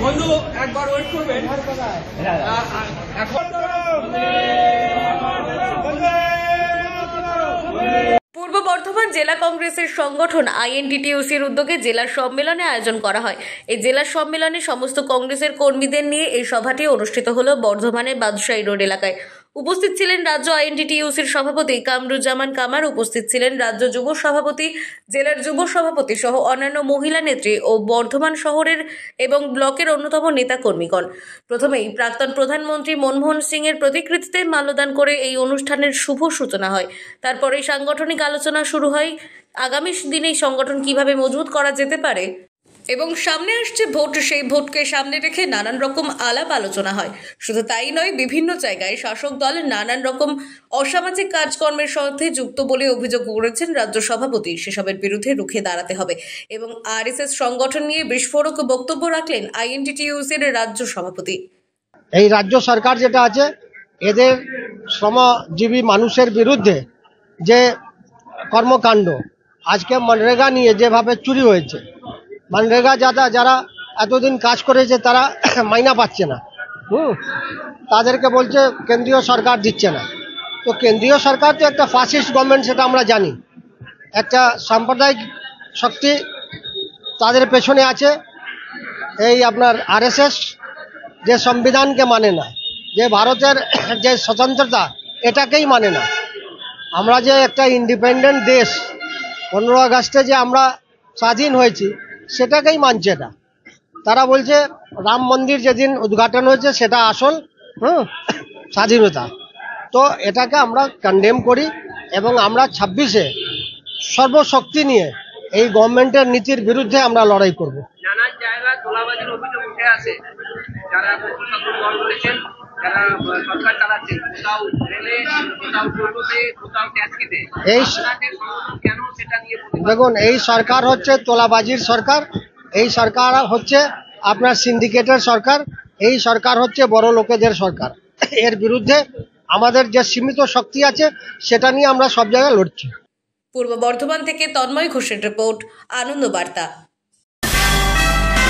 বন্ধু একবার ওয়েট করবেন। পূর্ব বর্ধমান জেলা কংগ্রেসের সংগঠন আইএনটিটিইউসির উদ্যোগে জেলা সম্মেলনে আয়োজন করা হয়। এই জেলা সম্মেলনে সমস্ত কংগ্রেসের কর্মীদের নিয়ে এই সভাটি অনুষ্ঠিত হলো বর্ধমানের বাদশাহী রোড এলাকায়। উপস্থিত ছিলেন রাজ্য আইএনটিটিইউসির সভাপতি কামরুজ্জামান কামার, উপস্থিত ছিলেন রাজ্য যুব সভাপতি, জেলার যুব সভাপতি সহ অন্যান্য মহিলা নেত্রী ও বর্ধমান শহরের এবং ব্লকের অন্যতম নেতা কর্মীগণ। প্রথমেই প্রাক্তন প্রধানমন্ত্রী মনমোহন সিং এর প্রতিকৃতিতে মাল্যদান করে এই অনুষ্ঠানের শুভ সূচনা হয়। তারপরেই সাংগঠনিক আলোচনা শুরু হয়। আগামী দিনে সংগঠন কিভাবে মজবুত করা যেতে পারে এবং সামনে আসছে ভোট, সেই ভোটকে সামনে রেখে নানান রকম আলাপ আলোচনা হয়। শুধু তাই নয়, বিভিন্ন জায়গায় শাসক দল নানান রকম অসামাজিক কাজকর্মের সাথে যুক্ত বলে অভিযোগ করেছেন রাজ্য সভাপতি। সেসবের বিরুদ্ধে রুখে দাঁড়াতে হবে এবং আরএসএস সংগঠন নিয়ে বিস্ফোরক বক্তব্য রাখলেন আইএনটিটিইউসির রাজ্য সভাপতি। এই রাজ্য সরকার যেটা আছে, এদের শ্রমজীবী মানুষের বিরুদ্ধে যে কর্মকাণ্ড, আজকে মনরেগা নিয়ে যেভাবে চুরি হয়েছে, মনরেগা যারা এতদিন কাজ করেছে তারা মাইনা পাচ্ছে না, তাদেরকে বলছে কেন্দ্রীয় সরকার দিচ্ছে না। তো কেন্দ্রীয় সরকার তো একটা ফ্যাসিস্ট গভর্নমেন্ট, সেটা আমরা জানি। একটা সাম্প্রদায়িক শক্তি তাদের পেছনে আছে, এই আপনার আরএসএস, যে সংবিধানকে মানে না, যে ভারতের যে স্বতন্ত্রতা এটাকেই মানে না। আমরা যে একটা ইন্ডিপেন্ডেন্ট দেশ, 15 আগস্টে যে আমরা স্বাধীন হয়েছি সেটাকেই মানছে না। তারা বলছে রাম মন্দির যেদিন উদ্ঘাটন হয়েছে সেটা আসল স্বাধীনতা। তো এটাকে আমরা কন্ডেম করি এবং আমরা 26-এ সর্বশক্তি নিয়ে এই গভর্নমেন্টের নীতির বিরুদ্ধে আমরা লড়াই করব। নানান জায়গায় তোলাবাজির অভিযোগ উঠে আসে, যারা প্রশাসন দল রয়েছেন, যারা সরকার চালাচ্ছেন, কোথাও রেলে, কোথাও টোটোতে, কোথাও ট্যাক্সিতে, এই কেন সেটা নিয়ে দেখুন, এই সরকার হচ্ছে তোলাবাজির সরকার, এই সরকার হচ্ছে আপনার সিন্ডিকেটের সরকার, এই সরকার হচ্ছে বড় লোকেদের সরকার। এর বিরুদ্ধে আমাদের যে সীমিত শক্তি আছে সেটা নিয়ে আমরা সব জায়গায় লড়ছি। পূর্ব বর্ধমান থেকে তন্ময় ঘোষের রিপোর্ট, আনন্দ বার্তা।